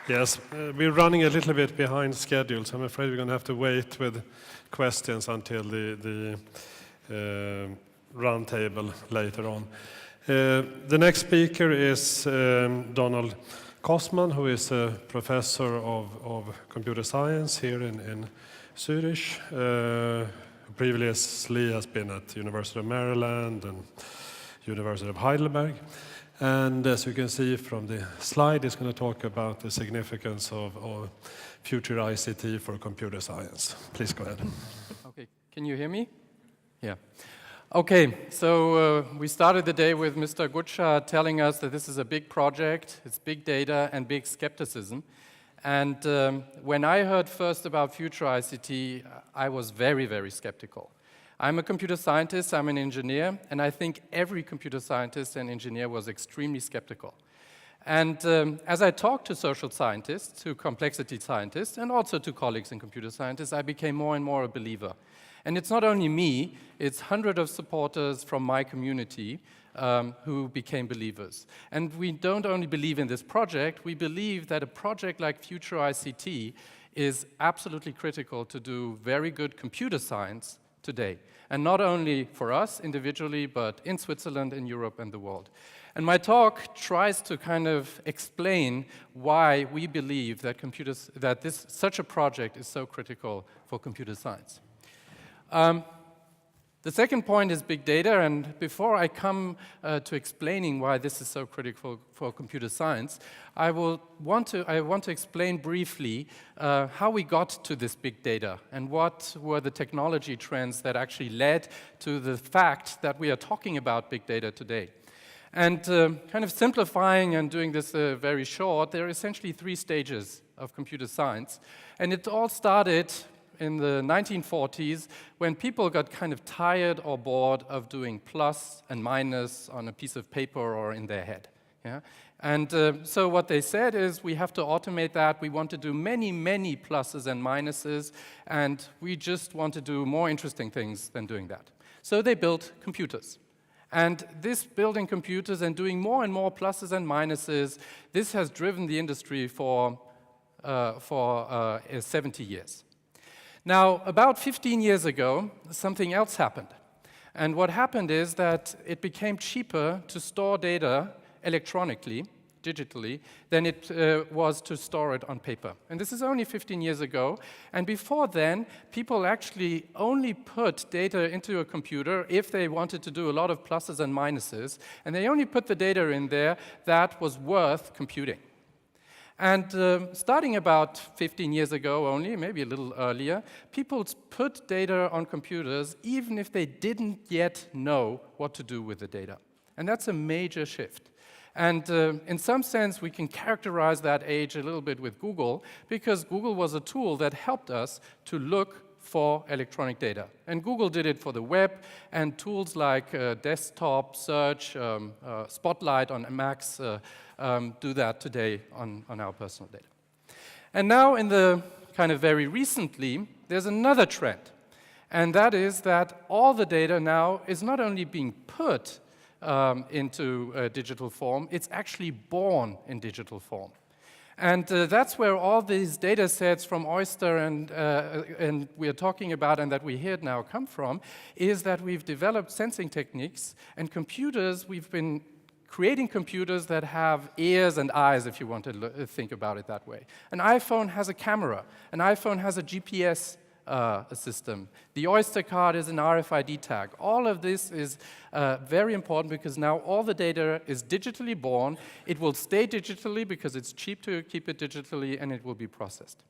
Yes, we're running a little bit behind schedule, so I'm afraid we're going to have to wait with questions until the round table later on. The next speaker is Donald Kossmann, who is a professor of computer science here in Zurich. Previously has been at University of Maryland and University of Heidelberg. And as you can see from the slide, he's going to talk about the significance of FuturICT for computer science. Please go ahead. Okay, can you hear me? Yeah. Okay, so we started the day with Mr. Gutscha telling us that this is a big project, it's big data and big skepticism. And when I heard first about FuturICT, I was very, very skeptical. I'm a computer scientist, I'm an engineer, and I think every computer scientist and engineer was extremely skeptical. And as I talked to social scientists, to complexity scientists, and also to colleagues in computer scientists, I became more and more a believer. And it's not only me, it's hundreds of supporters from my community who became believers. And we don't only believe in this project, we believe that a project like FuturICT is absolutely critical to do very good computer science today. And not only for us individually, but in Switzerland, in Europe, and the world. And my talk tries to kind of explain why we believe that such a project is so critical for computer science. The second point is big data, and before I come to explaining why this is so critical for computer science, I want to explain briefly how we got to this big data and what were the technology trends that actually led to the fact that we are talking about big data today. And kind of simplifying and doing this very short, there are essentially three stages of computer science, and it all started in the 1940s, when people got kind of tired or bored of doing plus and minus on a piece of paper or in their head. Yeah? And so what they said is, we have to automate that. We want to do many, many pluses and minuses, and we just want to do more interesting things than doing that. So they built computers. And this building computers and doing more and more pluses and minuses, this has driven the industry for 70 years. Now, about 15 years ago, something else happened. And what happened is that it became cheaper to store data electronically, digitally, than it was to store it on paper. And this is only 15 years ago. And before then, people actually only put data into a computer if they wanted to do a lot of pluses and minuses. And they only put the data in there that was worth computing. And starting about 15 years ago only, maybe a little earlier, people put data on computers even if they didn't yet know what to do with the data. And that's a major shift. And in some sense, we can characterize that age a little bit with Google, because Google was a tool that helped us to look for electronic data. And Google did it for the web, and tools like desktop search, Spotlight on Macs do that today on our personal data. And now in the kind of very recently, there's another trend. And that is that all the data now is not only being put into digital form, it's actually born in digital form. And that's where all these data sets from Oyster and we are talking about and that we hear now come from, is that we've developed sensing techniques and computers. We've been creating computers that have ears and eyes, if you want to think about it that way. An iPhone has a camera. An iPhone has a GPS system. The Oyster card is an RFID tag. All of this is very important because now all the data is digitally born. It will stay digitally because it's cheap to keep it digitally, and it will be processed.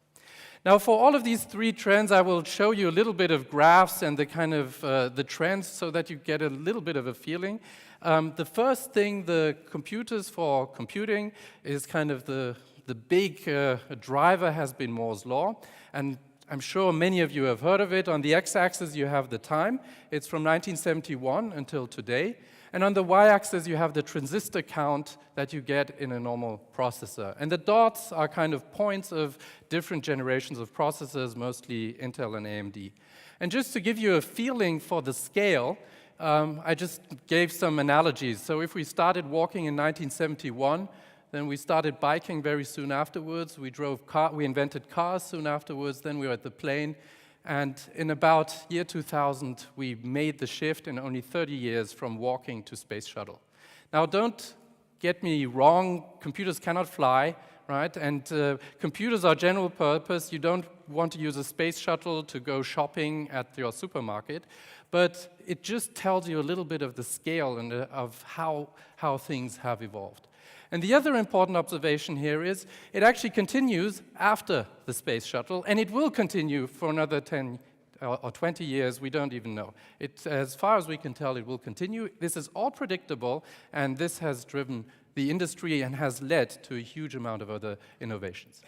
Now, for all of these three trends, I will show you a little bit of graphs and the kind of the trends so that you get a little bit of a feeling. The first thing, the computers for computing, is kind of the big driver has been Moore's law. And I'm sure many of you have heard of it. On the x-axis, you have the time. It's from 1971 until today. And on the y-axis, you have the transistor count that you get in a normal processor. And the dots are kind of points of different generations of processors, mostly Intel and AMD. And just to give you a feeling for the scale, I just gave some analogies. So if we started walking in 1971, Then we started biking very soon afterwards. We invented cars soon afterwards. Then we were at the plane. And in about year 2000, we made the shift in only 30 years from walking to space shuttle. Now, don't get me wrong. Computers cannot fly, right? And computers are general purpose. You don't want to use a space shuttle to go shopping at your supermarket. But it just tells you a little bit of the scale and of how things have evolved. And the other important observation here is it actually continues after the space shuttle, and it will continue for another 10 or 20 years. We don't even know. As far as we can tell, it will continue. This is all predictable, and this has driven the industry and has led to a huge amount of other innovations.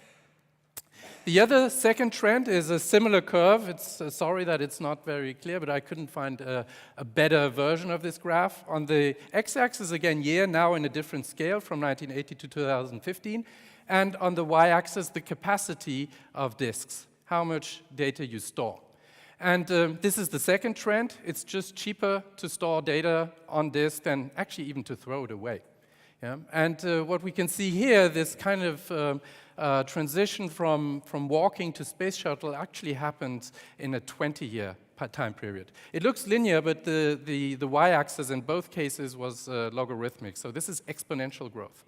The other second trend is a similar curve. It's sorry that it's not very clear, but I couldn't find a better version of this graph. On the x-axis, again, year, now in a different scale from 1980 to 2015. And on the y-axis, the capacity of disks, how much data you store. And this is the second trend. It's just cheaper to store data on disk than actually even to throw it away. Yeah? And what we can see here, this kind of transition from walking to space shuttle actually happens in a 20-year time period. It looks linear, but the y-axis in both cases was logarithmic. So this is exponential growth.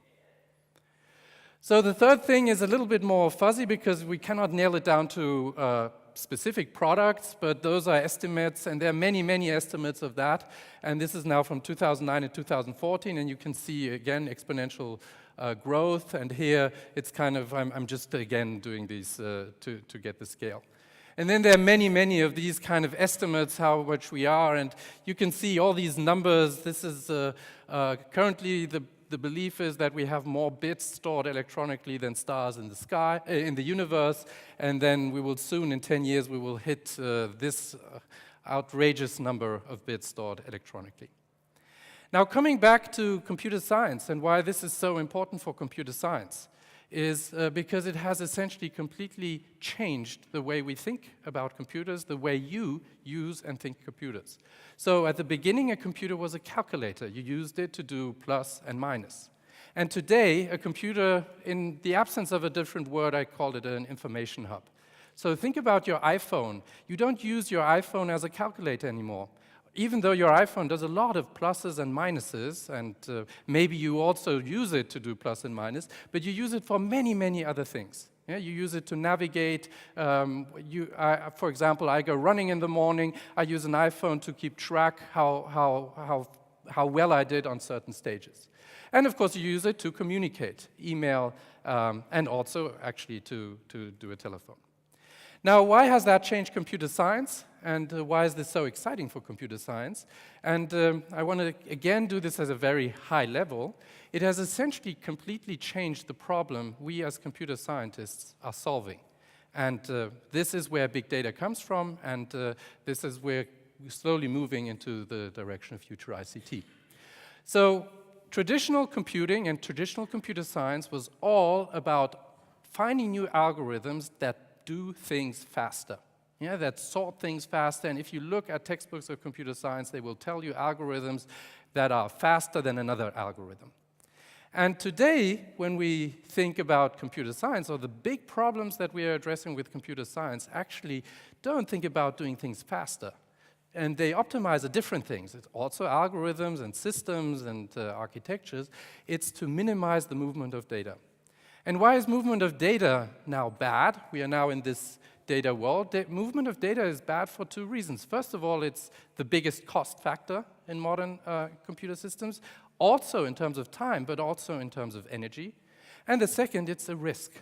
So the third thing is a little bit more fuzzy because we cannot nail it down to specific products, but those are estimates, and there are many, many estimates of that. And this is now from 2009 and 2014, and you can see, again, exponential growth. And here, it's kind of, I'm just, again, doing these to get the scale. And then there are many, many of these kind of estimates, how much we are, and you can see all these numbers. This is currently the belief is that we have more bits stored electronically than stars in the sky, in the universe, and then we will soon, in 10 years, we will hit this outrageous number of bits stored electronically. Now, coming back to computer science and why this is so important for computer science is because it has essentially completely changed the way we think about computers, the way you use and think computers. So at the beginning, a computer was a calculator. You used it to do plus and minus. And today, a computer, in the absence of a different word, I called it an information hub. So think about your iPhone. You don't use your iPhone as a calculator anymore. Even though your iPhone does a lot of pluses and minuses, and maybe you also use it to do plus and minus, but you use it for many, many other things. Yeah, you use it to navigate. For example, I go running in the morning. I use an iPhone to keep track how well I did on certain stages. And of course, you use it to communicate, email, and also actually to do a telephone. Now, why has that changed computer science? And why is this so exciting for computer science? And I want to, again, do this at a very high level. It has essentially completely changed the problem we as computer scientists are solving. And this is where big data comes from, and this is where we're slowly moving into the direction of FuturICT. So traditional computing and traditional computer science was all about finding new algorithms that do things faster, yeah, that sort things faster. And if you look at textbooks of computer science, they will tell you algorithms that are faster than another algorithm. And today, when we think about computer science, or the big problems that we are addressing with computer science, actually don't think about doing things faster. And they optimize different things. It's also algorithms and systems and architectures. It's to minimize the movement of data. And why is movement of data now bad? We are now in this data world. Movement of data is bad for two reasons. First of all, it's the biggest cost factor in modern computer systems, also in terms of time, but also in terms of energy. And the second, it's a risk.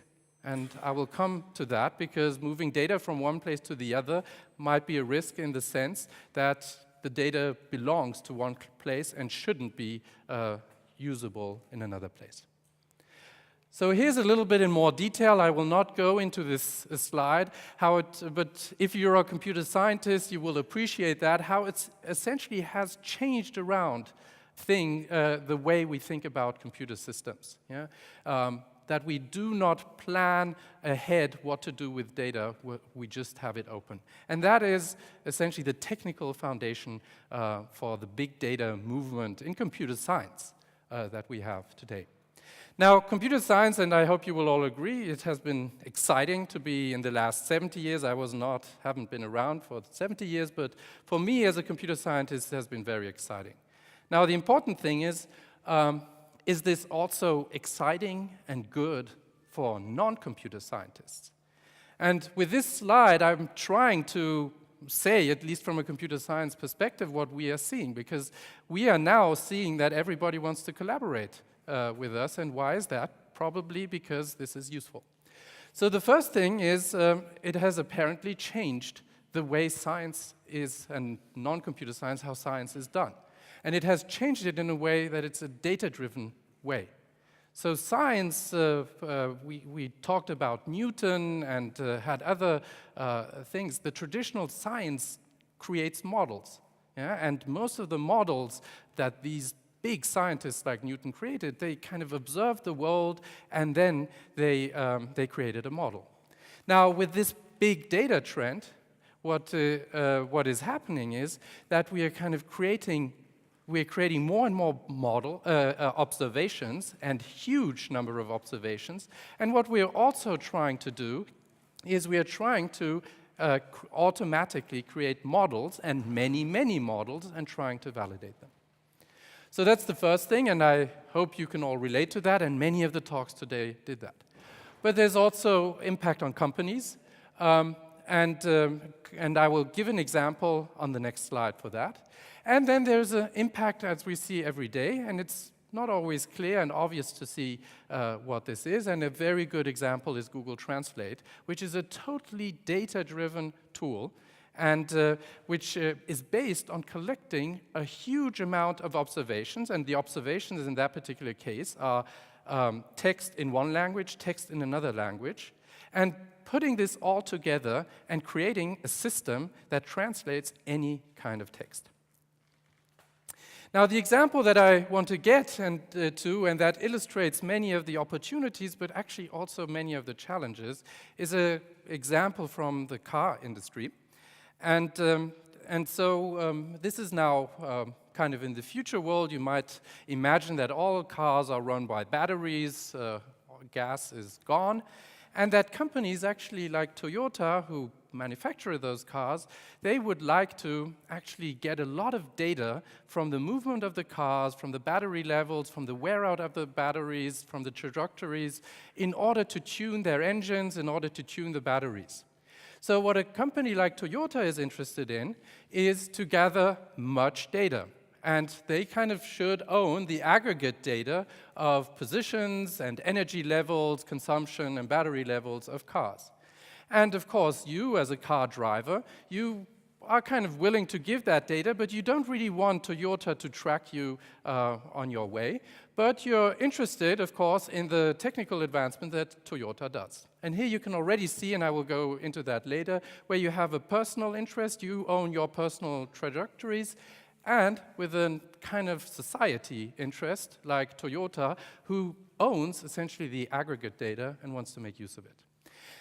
And I will come to that because moving data from one place to the other might be a risk in the sense that the data belongs to one place and shouldn't be usable in another place. So here's a little bit in more detail. I will not go into this slide, but if you're a computer scientist, you will appreciate that, how it essentially has changed around the way we think about computer systems. Yeah? That we do not plan ahead what to do with data, we just have it open. And that is essentially the technical foundation for the big data movement in computer science that we have today. Now, computer science, and I hope you will all agree, it has been exciting to be in the last 70 years. I haven't been around for 70 years, but for me as a computer scientist, it has been very exciting. Now, the important thing is this also exciting and good for non-computer scientists? And with this slide, I'm trying to say, at least from a computer science perspective, what we are seeing, because we are now seeing that everybody wants to collaborate with us. And why is that? Probably because this is useful. So the first thing is it has apparently changed the way science is, and non-computer science, how science is done. And it has changed it in a way that it's a data-driven way. So science, we talked about Newton and had other things. The traditional science creates models. Yeah? And most of the models that these big scientists like Newton created, they kind of observed the world and then they created a model. Now with this big data trend, what is happening is that we are kind of creating more and more observations and huge number of observations. And what we are also trying to do is we are trying to automatically create models and many, many models and trying to validate them. So that's the first thing, and I hope you can all relate to that, and many of the talks today did that. But there's also impact on companies, and I will give an example on the next slide for that. And then there's an impact as we see every day, and it's not always clear and obvious to see what this is, and a very good example is Google Translate, which is a totally data-driven tool, and which is based on collecting a huge amount of observations, and the observations in that particular case are text in one language, text in another language, and putting this all together and creating a system that translates any kind of text. Now, the example that I want to get and that illustrates many of the opportunities, but actually also many of the challenges, is an example from the car industry. And so this is now kind of in the future world. You might imagine that all cars are run by batteries, gas is gone, and that companies actually like Toyota, who manufacture those cars, they would like to actually get a lot of data from the movement of the cars, from the battery levels, from the wear out of the batteries, from the trajectories, in order to tune their engines, in order to tune the batteries. So what a company like Toyota is interested in is to gather much data. And they kind of should own the aggregate data of positions and energy levels, consumption, and battery levels of cars. And of course, you as a car driver, you are kind of willing to give that data, but you don't really want Toyota to track you on your way. But you're interested, of course, in the technical advancement that Toyota does. And here you can already see, and I will go into that later, where you have a personal interest, you own your personal trajectories, and with a kind of society interest, like Toyota, who owns essentially the aggregate data and wants to make use of it.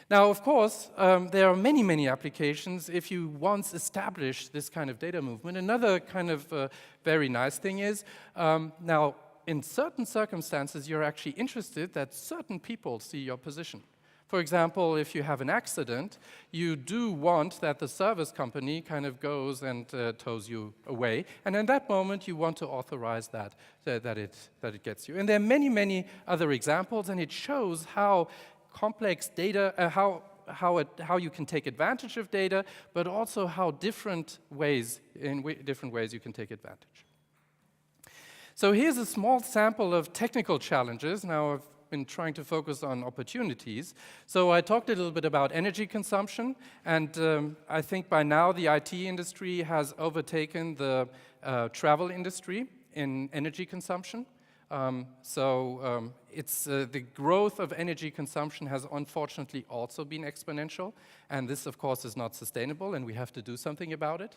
Now, of course, there are many, many applications if you once establish this kind of data movement. Another kind of very nice thing is, now, in certain circumstances, you're actually interested that certain people see your position. For example, if you have an accident, you do want that the service company kind of goes and tows you away. And in that moment, you want to authorize that it gets you. And there are many, many other examples, and it shows how complex data, how you can take advantage of data, but also how different ways you can take advantage. So here's a small sample of technical challenges. Now, I've been trying to focus on opportunities. So I talked a little bit about energy consumption, and I think by now the IT industry has overtaken the travel industry in energy consumption. The growth of energy consumption has unfortunately also been exponential, and this, of course, is not sustainable, and we have to do something about it.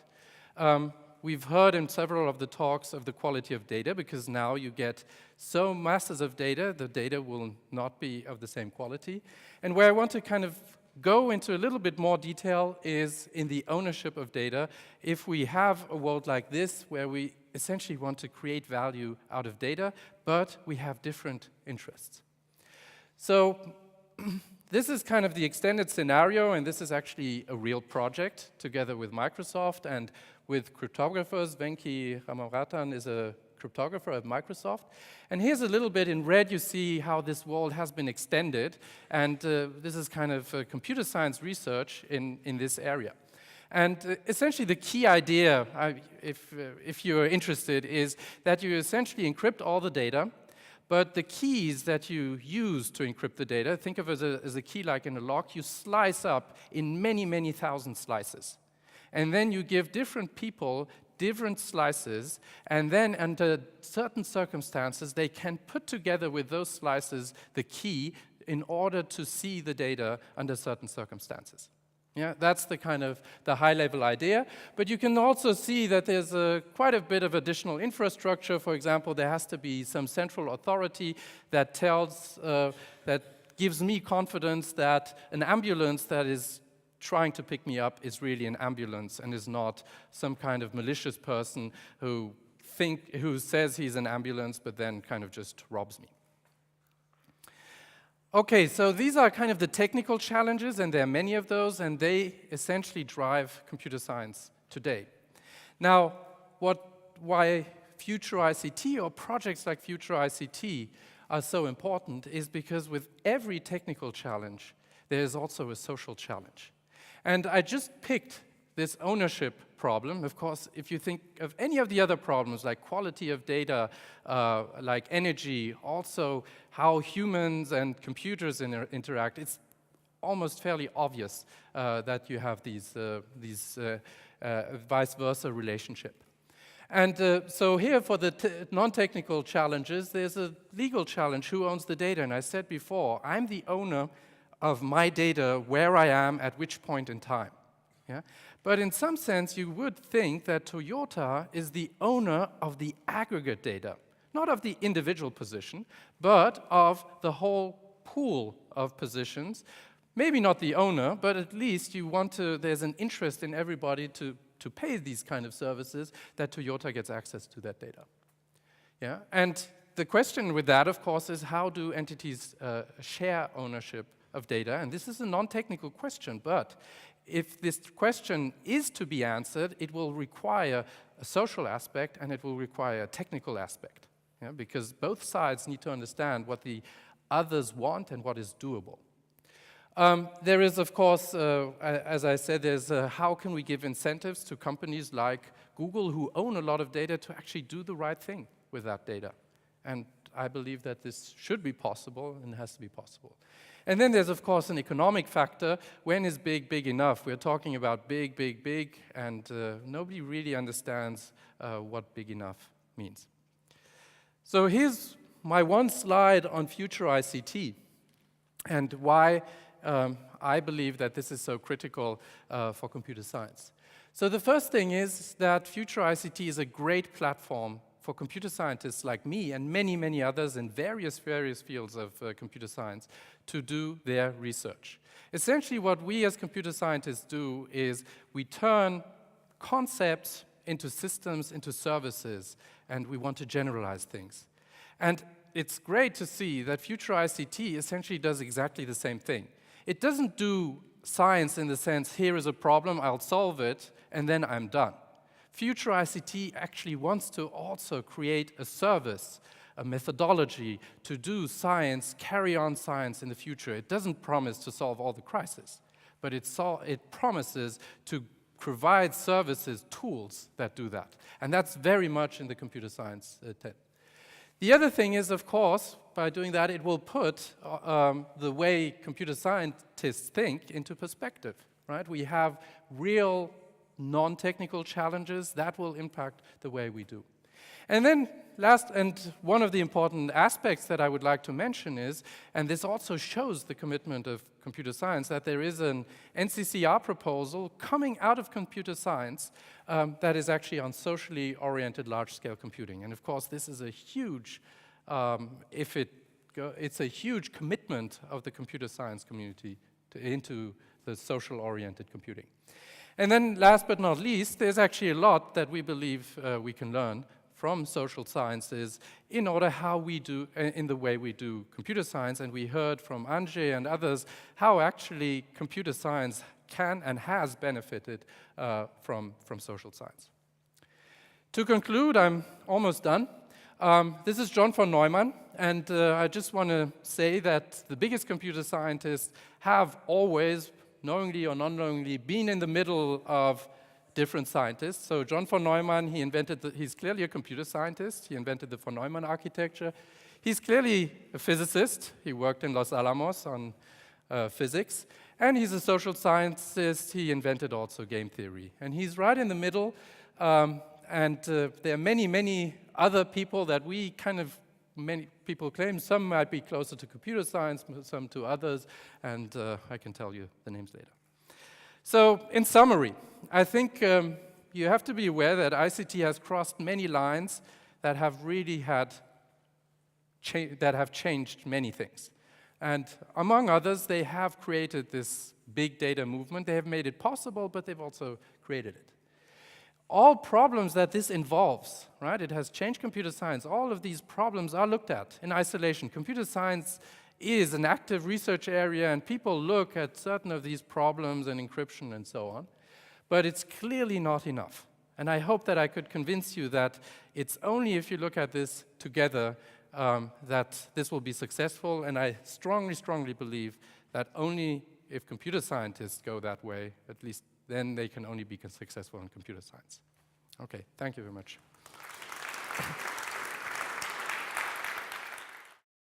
We've heard in several of the talks of the quality of data, because now you get so masses of data, the data will not be of the same quality. And where I want to kind of go into a little bit more detail is in the ownership of data. If we have a world like this, where we essentially want to create value out of data, but we have different interests. So this is kind of the extended scenario, and this is actually a real project together with Microsoft and with cryptographers. Venki Ramaratan is a cryptographer at Microsoft. And here's a little bit in red, you see how this world has been extended. And this is kind of computer science research in this area. And essentially the key idea, if you're interested, is that you essentially encrypt all the data, but the keys that you use to encrypt the data, think of it as a key like in a lock, you slice up in many, many thousand slices. And then you give different people different slices, and then under certain circumstances, they can put together with those slices the key in order to see the data under certain circumstances. Yeah, that's the kind of the high-level idea. But you can also see that there's quite a bit of additional infrastructure. For example, there has to be some central authority that tells, that gives me confidence that an ambulance that is trying to pick me up is really an ambulance and is not some kind of malicious person who says he's an ambulance but then kind of just robs me. Okay, so these are kind of the technical challenges, and there are many of those, and they essentially drive computer science today. Now, why FuturICT or projects like FuturICT are so important is because with every technical challenge, there is also a social challenge. And I just picked this ownership problem. Of course, if you think of any of the other problems, like quality of data, like energy, also how humans and computers interact, it's almost fairly obvious that you have these vice versa relationship. And so here for the non-technical challenges, there's a legal challenge. Who owns the data? And I said before, I'm the owner of my data, where I am at which point in time. Yeah? But in some sense, you would think that Toyota is the owner of the aggregate data, not of the individual position, but of the whole pool of positions. Maybe not the owner, but at least there's an interest in everybody to pay these kind of services, that Toyota gets access to that data. Yeah? And the question with that, of course, is how do entities share ownership of data? And this is a non-technical question, but if this question is to be answered, it will require a social aspect and it will require a technical aspect, yeah? Because both sides need to understand what the others want and what is doable. There is, of course, as I said, there's how can we give incentives to companies like Google, who own a lot of data, to actually do the right thing with that data. And I believe that this should be possible and has to be possible. And then there's, of course, an economic factor. When is big, big enough? We're talking about big, big, big, and nobody really understands what big enough means. So here's my one slide on FuturICT and why I believe that this is so critical for computer science. So the first thing is that FuturICT is a great platform for computer scientists like me and many, many others in various fields of computer science to do their research. Essentially, what we as computer scientists do is we turn concepts into systems, into services, and we want to generalize things. And it's great to see that FuturICT essentially does exactly the same thing. It doesn't do science in the sense, here is a problem, I'll solve it, and then I'm done. FuturICT actually wants to also create a service, a methodology to do science, carry on science in the future. It doesn't promise to solve all the crises, but it promises to provide services, tools that do that. And that's very much in the computer science tent. The other thing is, of course, by doing that, it will put the way computer scientists think into perspective, right? We have real non-technical challenges that will impact the way we do. And then last, and one of the important aspects that I would like to mention is, and this also shows the commitment of computer science, that there is an NCCR proposal coming out of computer science that is actually on socially oriented large-scale computing. And of course, this is a huge, it's a huge commitment of the computer science community into the social-oriented computing. And then last but not least, there's actually a lot that we believe we can learn from social sciences in order how we do, in the way we do computer science. And we heard from Anže and others how actually computer science can and has benefited from social science. To conclude, I'm almost done. This is John von Neumann, and I just want to say that the biggest computer scientists have always, knowingly or non-knowingly, been in the middle of different scientists. So John von Neumann, he's clearly a computer scientist. He invented the von Neumann architecture. He's clearly a physicist. He worked in Los Alamos on physics. And he's a social scientist. He invented also game theory. And he's right in the middle. There are many, many other people that many people claim. Some might be closer to computer science, some to others, and I can tell you the names later. So, in summary, I think you have to be aware that ICT has crossed many lines that have really changed many things. And among others, they have created this big data movement. They have made it possible, but they've also created it. All problems that this involves, right? It has changed computer science. All of these problems are looked at in isolation. Computer science is an active research area, and people look at certain of these problems and encryption and so on. But it's clearly not enough. And I hope that I could convince you that it's only if you look at this together that this will be successful. And I strongly, strongly believe that only if computer scientists go that way, at least then they can only be successful in computer science. Okay, thank you very much.